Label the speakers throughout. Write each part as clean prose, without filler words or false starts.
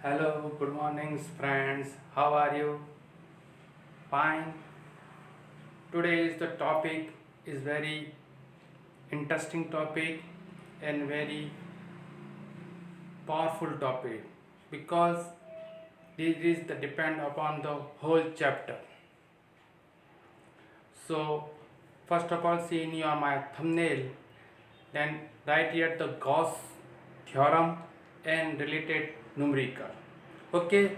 Speaker 1: Hello, good morning, friends. How are you? Fine. Today's the topic is very interesting topic and very powerful topic because this is the depend upon the whole chapter. So, first of all, see in your my thumbnail, then write here the Gauss theorem and related numerical. Okay.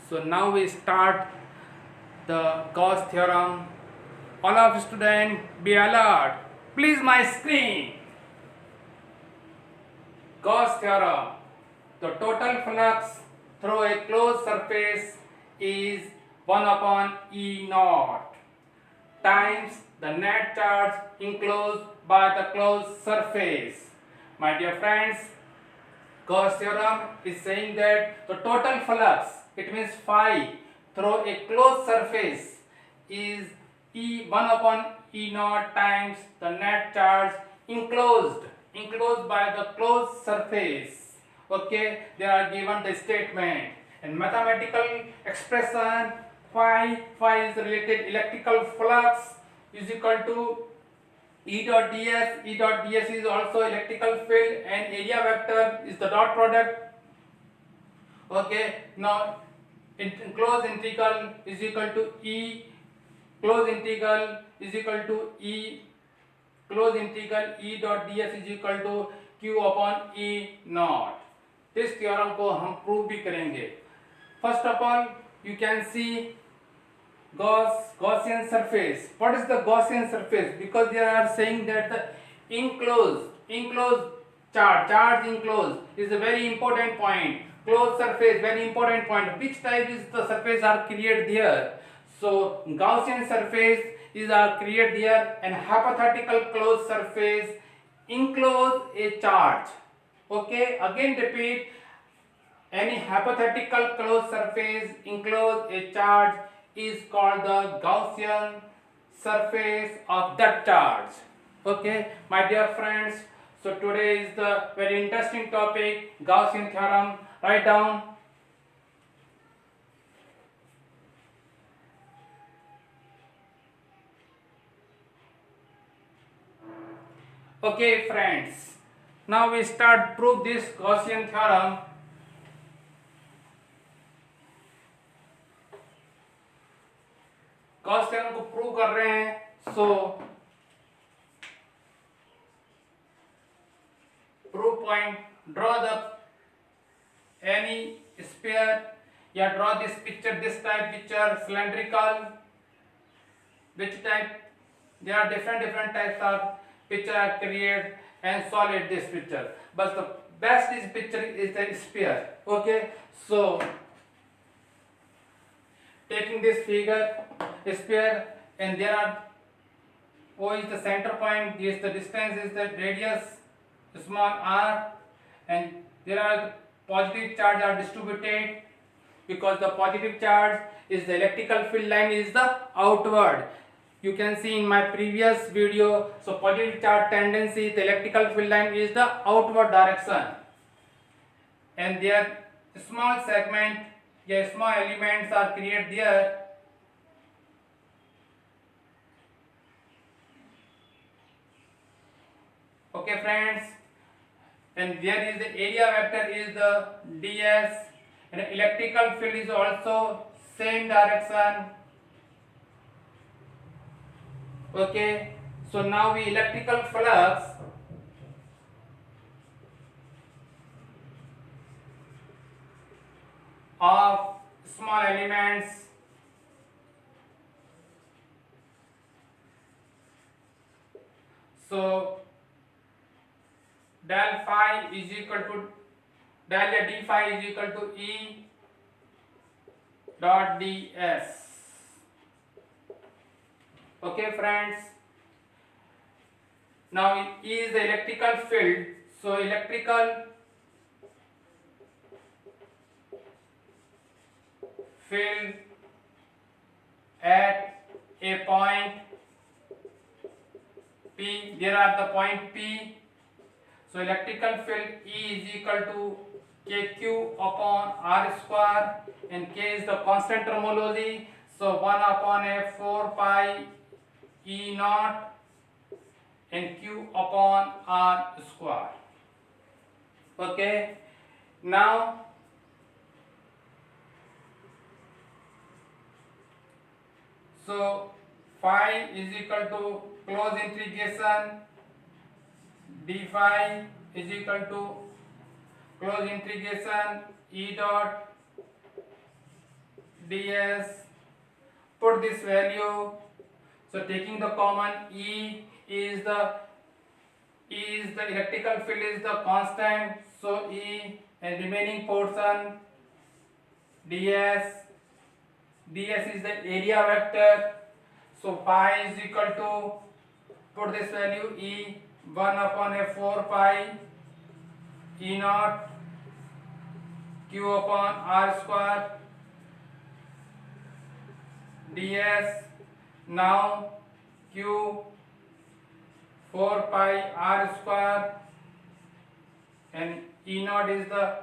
Speaker 1: So now we start the Gauss theorem. All of students be alert. Please my screen. Gauss theorem. The total flux through a closed surface is 1 upon E naught times the net charge enclosed by the closed surface. My dear friends, Gauss theorem is saying that the total flux, it means phi, through a closed surface is E 1 upon E naught times the net charge enclosed by the closed surface. Okay, they are given the statement and mathematical expression phi is related electrical flux is equal to E dot ds. E dot ds is also electrical field and area vector is the dot product. Okay, now closed integral is equal to E closed integral is equal to E closed integral E dot ds is equal to q upon E naught. इस theorem को हम prove भी करेंगे. First of all you can see Gaussian surface. What is the Gaussian surface? Because they are saying that the enclosed charge enclosed is a very important point. Closed surface, very important point. Which type is the surface are created there? So Gaussian surface is created there, and hypothetical closed surface enclose a charge. Okay, again repeat. Any hypothetical closed surface enclose a charge is called the Gaussian surface of that charge. Okay, my dear friends, so today is the very interesting topic, Gaussian theorem. Write down. Okay friends, now we start prove this Gaussian theorem. Gauss theorem को prove कर रहे हैं. So prove point, draw the any sphere या draw this picture, this type picture, cylindrical, which type, there are different types of picture are created and solid this picture, but the best is picture is the sphere. Okay, so taking this figure sphere, and there are O is the center point, this the distance is the radius small r, and there are positive charge are distributed because the positive charge is the electrical field line is the outward. You can see in my previous video, so positive charge tendency, the electrical field line is the outward direction, and their small segment, yeah, small elements are created there. Okay friends, and there is the area vector is the ds, and electrical field is also same direction. Okay, so now we electrical flux of small elements so del phi is equal to del d phi is equal to E dot ds. Okay friends, now E is the electrical field, so electrical field at a point P, there are the point P, so electrical field E is equal to kq upon r square, and k is the constant terminology, so 1 upon f 4 pi e naught and q upon r square. Okay, now so phi is equal to close integration d phi is equal to close integration e dot ds. Put this value, so taking the common, is the electrical field is the constant, so E, and remaining portion ds is the area vector, so phi is equal to, put this value, E 1 upon f 4 pi e naught q upon r square ds. Now q 4 pi r square and e naught is the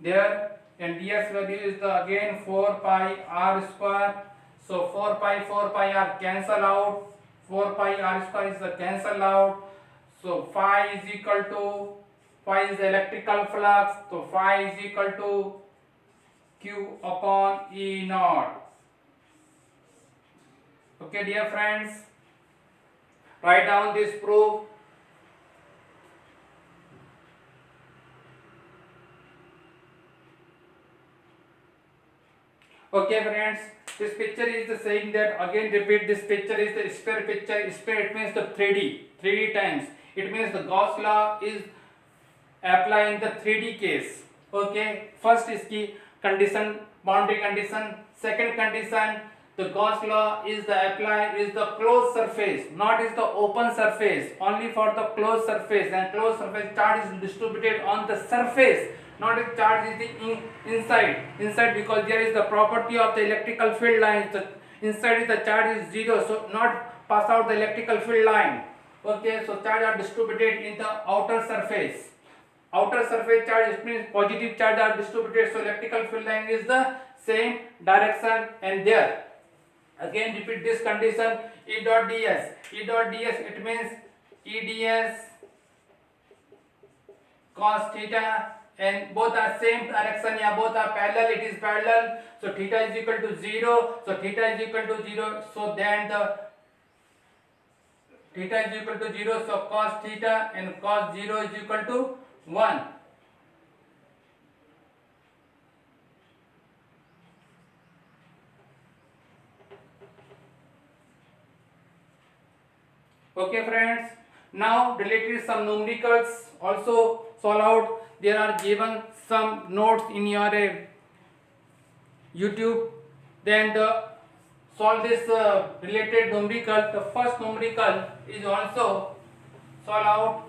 Speaker 1: there, and ds value is the again 4 pi r square, so 4 pi are cancel out, 4 pi r square is the cancel out, so phi is equal to, phi is the electrical flux, so phi is equal to q upon e naught. Okay dear friends, write down this proof. Okay friends, this picture is the saying that, again repeat, this picture is the sphere picture. Sphere, it means the 3D times. It means the Gauss law is applying the 3D case. Okay, first is key condition, boundary condition. Second condition, the Gauss law is the apply is the closed surface, not is the open surface, only for the closed surface, and closed surface charge is distributed on the surface, not a charge is the inside because there is the property of the electrical field lines, the inside is the charge is 0, so not pass out the electrical field line. Okay, so charge are distributed in the outer surface. Outer surface charge, it means positive charge are distributed, so electrical field line is the same direction, and there again repeat this condition, E dot ds, it means EDS cos theta, and both are same direction, yeah, both are parallel, it is parallel, so theta is equal to 0, so theta is equal to 0, so then the theta is equal to 0, so cos theta and cos 0 is equal to 1. Okay friends, now related some numericals also solve out. There are given some notes in your YouTube. Then the solve this related numerical. The first numerical is also solve out.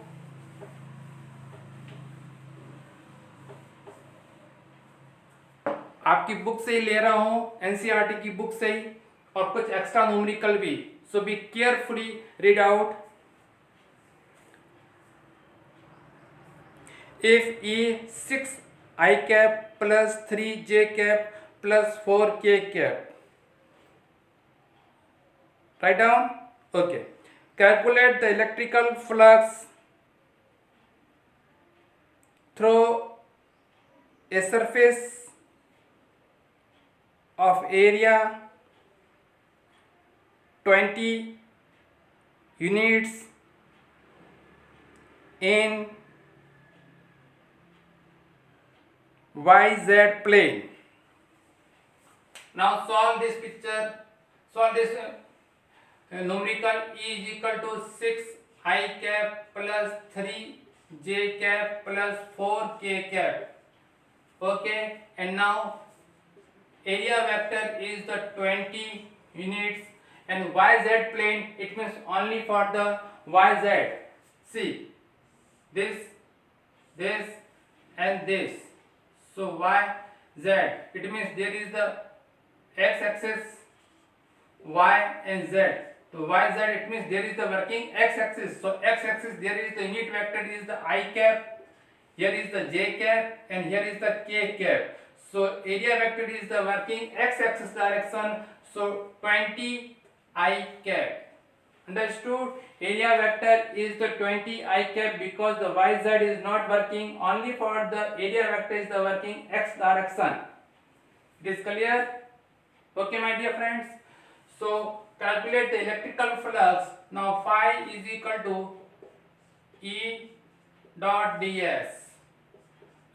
Speaker 1: आपकी book से ही ले रहा हूँ, NCERT की book से ही, और कुछ extra numerical भी, so be carefully read out. If E 6 I cap plus 3 J cap plus 4 K cap, write down. Okay, calculate the electrical flux through a surface of area 20 units in YZ plane. Now solve this picture, solve this numerical. E is equal to 6 I cap plus 3 J cap plus 4 K cap. Okay, and now area vector is the 20 units, and YZ plane, it means only for the YZ. See, this and this. So YZ, it means there is the X axis, Y and Z. So YZ, it means there is the working X axis. So X axis, there is the unit vector is the I cap, here is the j cap and here is the k cap. So area vector is the working x-axis direction, so 20 I cap. Understood? Area vector is the 20 I cap because the yz is not working, only for the area vector is the working x direction. It is clear? Okay, my dear friends. So calculate the electrical flux. Now phi is equal to E dot ds.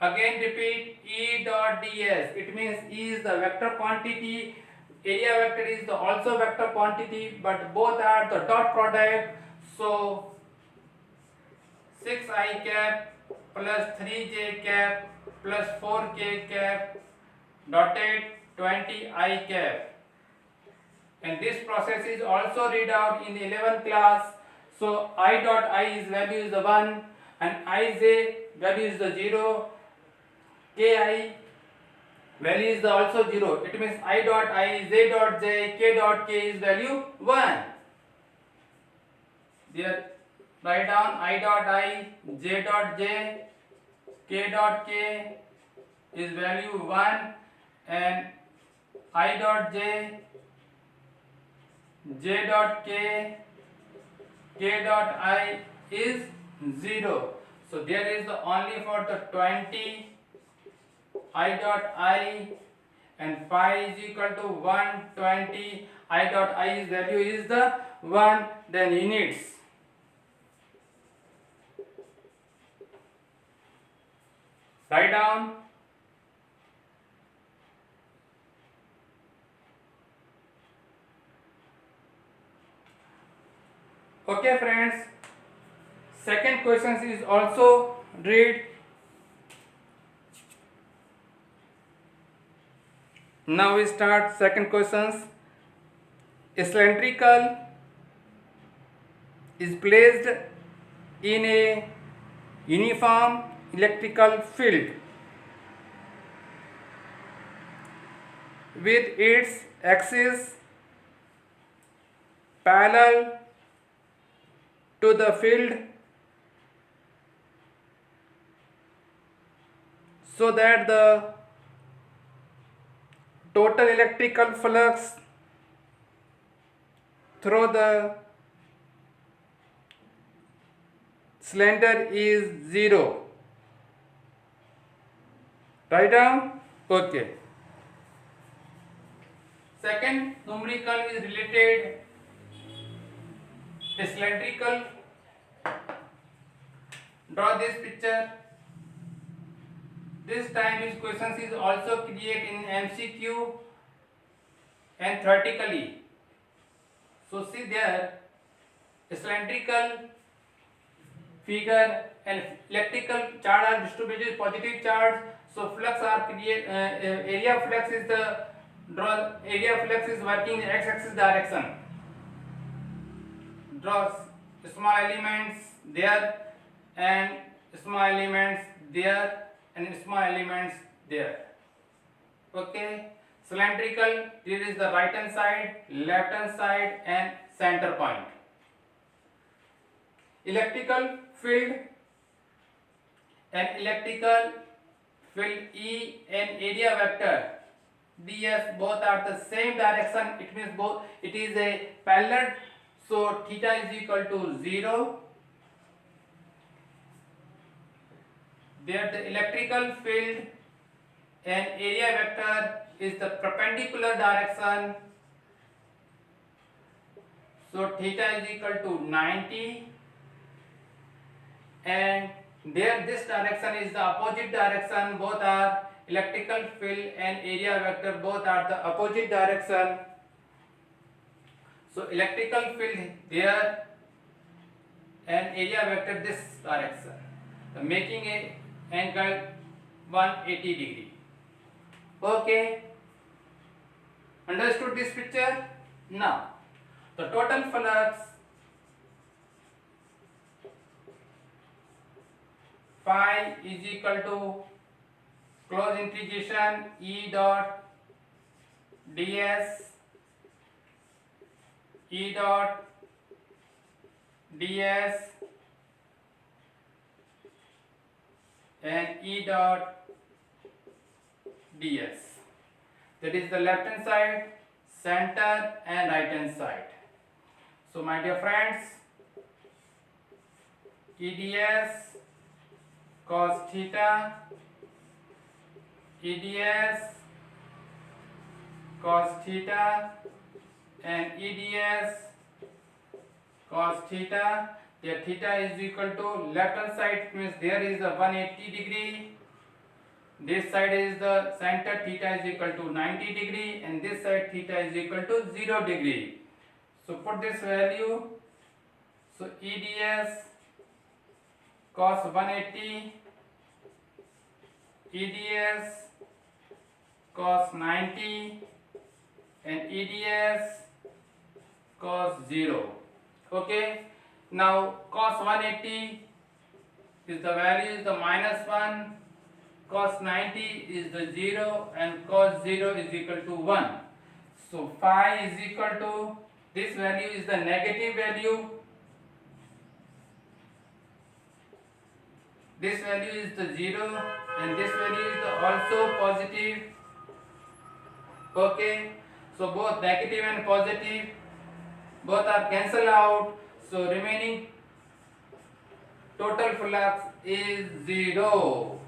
Speaker 1: Again repeat, E dot ds. It means E is the vector quantity, area vector is the also vector quantity, but both are the dot product. So 6i cap plus 3j cap plus 4k cap dotted 20i cap. And this process is also read out in the 11th class. So I dot I is value is the 1 and ij value is the 0, ki value is the also 0. It means I dot I, j dot j, k dot k is value 1. There write down I dot I, j dot j, k dot k is value 1 and I dot j, j dot k, k dot I is 0. So there is the only for the 20 I dot I and phi is equal to 120. I dot I's value is the 1. Then units. Write down. Okay friends, second question is also read. Now we start second questions. A cylindrical is placed in a uniform electrical field with its axis parallel to the field so that the total electrical flux through the cylinder is 0. Write down. Okay. Second numerical is related. A cylindrical. Draw this picture. This time this question is also created in MCQ and theoretically. So see there, a cylindrical figure and electrical charge are distributed positive charge. So flux are create area flux is the area flux is working in x-axis direction. Draw small elements there and small elements there and small elements there. Okay. Cylindrical, here is the right hand side, left hand side and center point. Electrical field and electrical field E and area vector ds both are the same direction. It means both it is a parallel. So theta is equal to 0. There the electrical field and area vector is the perpendicular direction. So theta is equal to 90 and there this direction is the opposite direction. Both are electrical field and area vector both are the opposite direction. So electrical field there and area vector this direction, so making a angle 180 degree. Okay, understood this picture? Now the total flux phi is equal to close integration E dot ds E dot ds and E dot ds. That is the left hand side, center and right hand side. So my dear friends, EDS cos theta, EDS cos theta and EDS cos theta. Here theta is equal to left hand side, means there is a 180 degree. This side is the center, theta is equal to 90 degree, and this side theta is equal to 0 degree. So put this value. So EDS cos 180, EDS cos 90 and EDS cos 0. Okay, now cos 180 is the value is the -1, cos 90 is the 0 and cos 0 is equal to 1. So phi is equal to, this value is the negative value, this value is the 0 and this value is the also positive. Okay, so both negative and positive both are cancelled out, so remaining total flux is 0.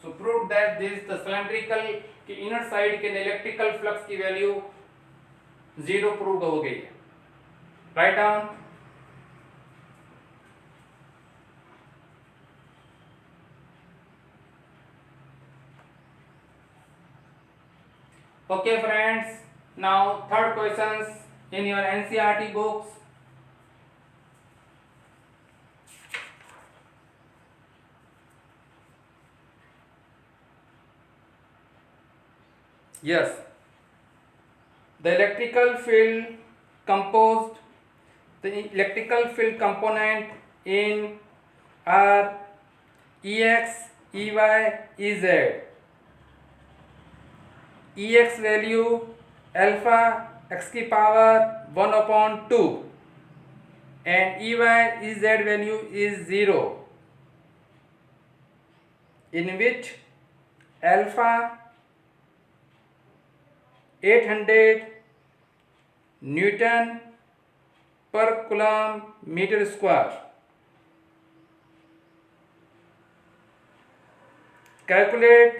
Speaker 1: So prove that this the cylindrical के inner side के electrical flux की value 0 proved हो गई है. Write down. Okay friends, now third questions in your NCERT books. Yes, the electrical field composed, the electrical field component in are Ex, Ey, Ez. Ex value alpha x की power 1/2 and Ey Ez value is 0, in which alpha 800 Newton per coulomb meter square. Calculate,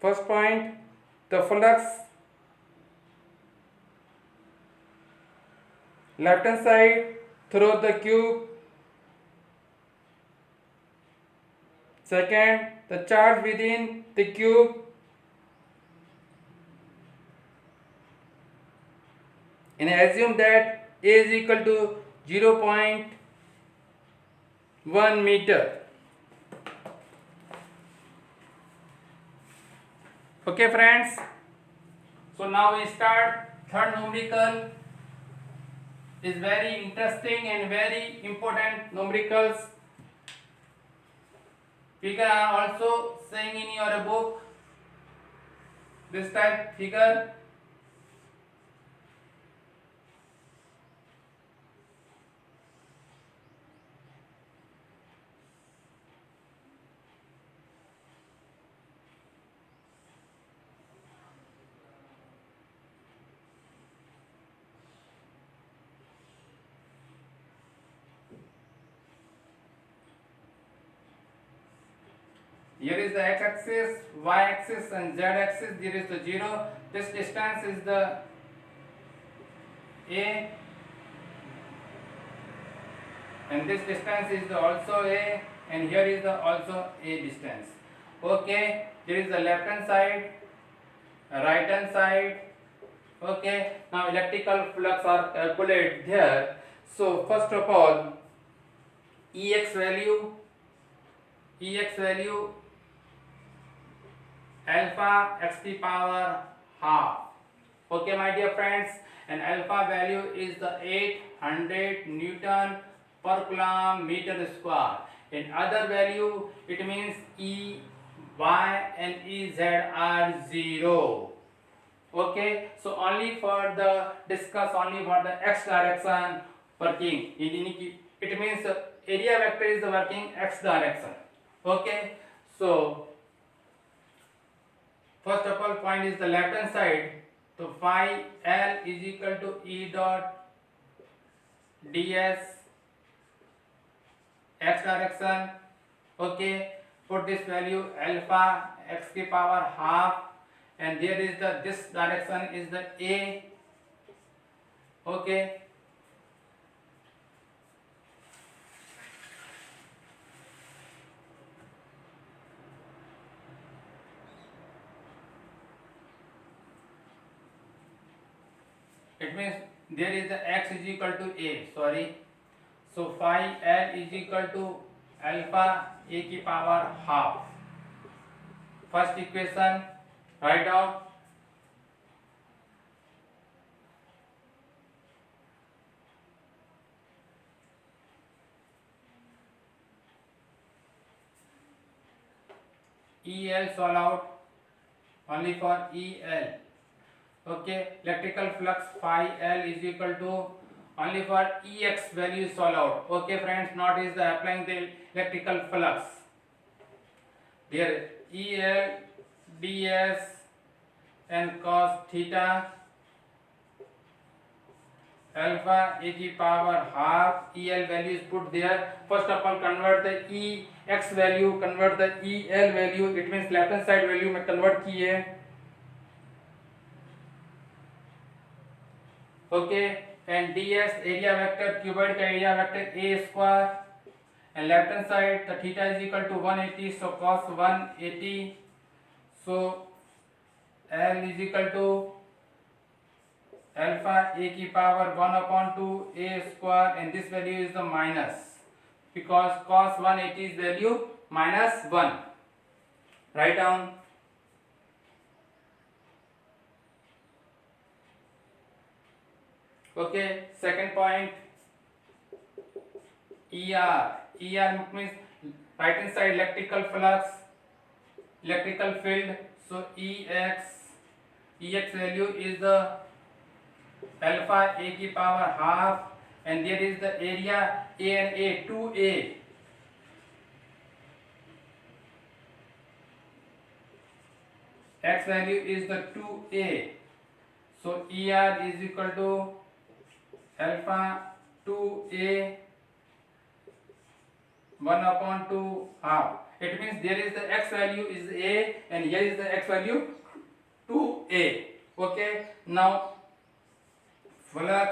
Speaker 1: first point, the flux left hand side through the cube. Second, the charge within the cube. And assume that A is equal to 0.1 meter. Okay friends, so now we start third numerical. Is very interesting and very important numericals. Figure are also saying in your book, this type figure. Here is the x-axis, y-axis and z-axis. There is the 0. This distance is the A, and this distance is the also A, and here is the also A distance. Okay, here is the left hand side, right hand side. Okay, now electrical flux are calculated here. So first of all, Ex value alpha x to the power half. Okay my dear friends, and alpha value is the 800 Newton per coulomb meter square. In other value, it means E, Y and Ez are 0. Okay, so only for the discuss only for the x direction working. It means area vector is working x direction. Okay, so first of all point is the left hand side. So phi L is equal to E dot ds x direction. Okay, put this value alpha x की power half, and there is the this direction is the a. Okay, it means there is the x is equal to a, sorry. So phi L is equal to alpha a की power half. First equation, write down. EL solve out only for EL. Okay, electrical flux phi L is equal to only for EX value solve out. Okay friends, not is the applying the electrical flux. There EL ds and cos theta alpha a की power half. EL value is put there. First of all convert the EX value, convert the EL value. It means left hand side value में convert किए. Okay, and ds area vector cuboid का area vector a square, and left hand side the theta is equal to 180, so cos 180. So L is equal to alpha a की power 1/2 a square, and this value is the minus because cos 180 is value minus 1. Write down. Okay, second point ER. ER means right hand side electrical flux, electrical field. So EX value is the alpha a की power half, and there is the area a and a 2a. X value is the 2a. So ER is equal to alpha 2a 1/2 half. It means there is the x value is a, and here is the x value 2a. Okay, now flux,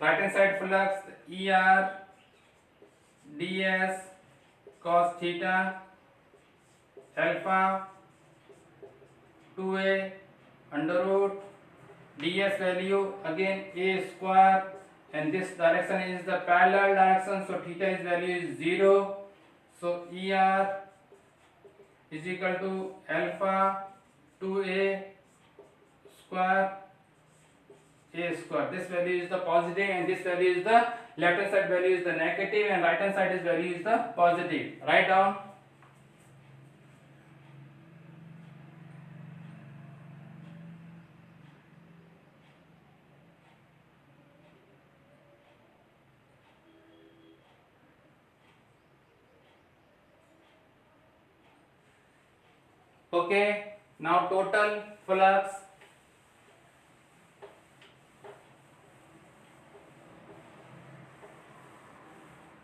Speaker 1: right hand side flux ER ds cos theta alpha 2a under root ds value again a square, and this direction is the parallel direction, so theta is value is 0. So ER is equal to alpha 2a square a square. This value is the positive, and this value is the left hand side value is the negative, and right hand side is value is the positive. Write down. Okay, now total flux.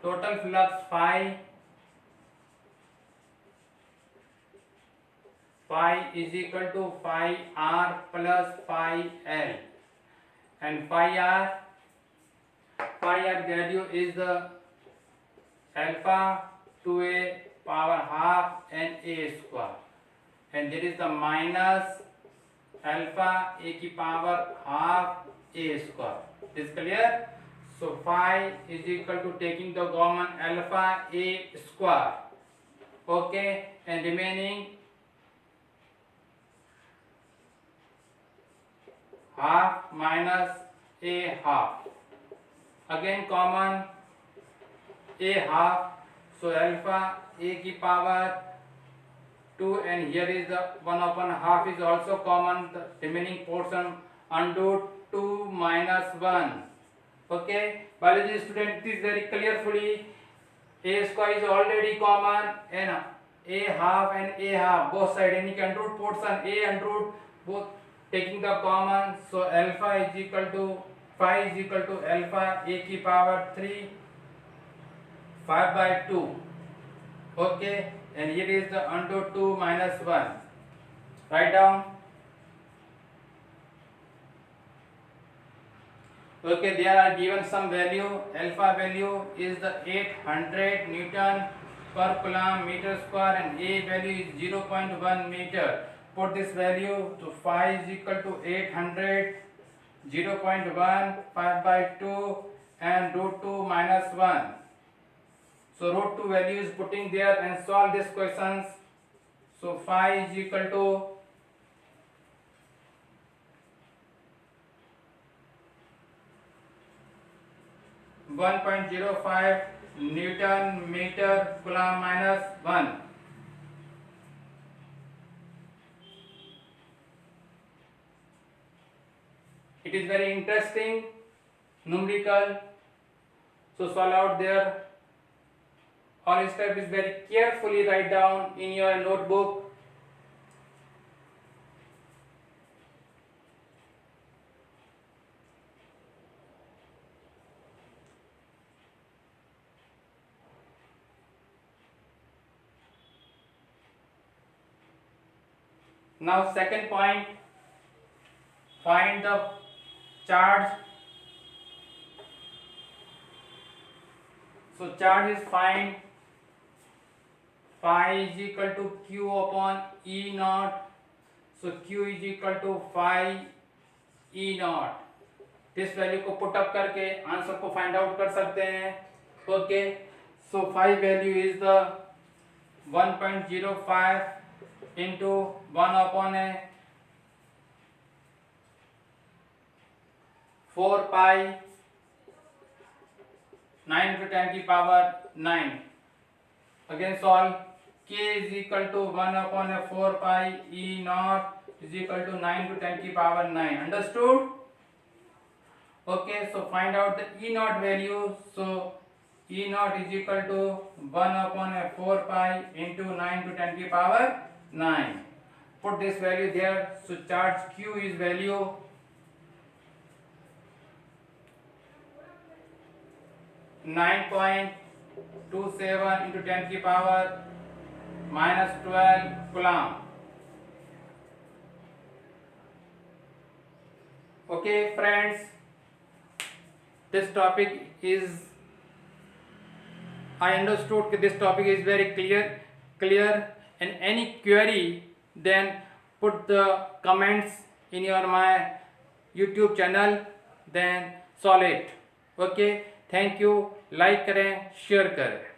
Speaker 1: Total flux phi is equal to phi r plus phi L, and phi r value is the alpha 2a power half and a square, and there is the minus alpha a की power half a square. Is clear? So phi is equal to taking the common alpha a square. Okay, and remaining half minus a half. Again common a half, so alpha a की power 2, and here is the 1/2 is also common. The remaining portion undo 2 minus 1. Okay, biology student, it is very clearly a square is already common and a half and a half both side, and you can root portion a and root both taking the common. So alpha is equal to phi is equal to alpha a की power 3 5/2. Okay, and here is the under 2 minus 1. Write down. Okay, there are given some value. Alpha value is the 800 Newton per coulomb meter square, and A value is 0.1 meter. Put this value to phi is equal to 800, 0.1, 5/2, and root 2 minus 1. So root 2 value is putting there and solve these questions. So phi is equal to 1.05 Newton meter coulomb minus 1. It is very interesting numerical. So solve out there. All steps is very carefully write down in your notebook. Now second point, find the charge. So charge is find phi is equal to q upon E naught. So q is equal to phi E naught. इस value को put up करके answer को find out कर सकते हैं. Okay, so phi value is the 1.05 into 1 upon a 4 pi 9 to 10 की power 9. Again solve. K is equal to 1 upon a 4 pi E naught is equal to 9 to 10 की power 9. Understood? Okay, so find out the E naught value. So E naught is equal to 1 upon a 4 pi into 9 to 10 की power 9. Put this value there. So charge Q is value 9.27 into 10 की power minus 12 coulomb. Okay friends, this topic is, I understood that this topic is very clear, and any query then put the comments in your my YouTube channel, then solve it. Okay, thank you. Like करें, share करें.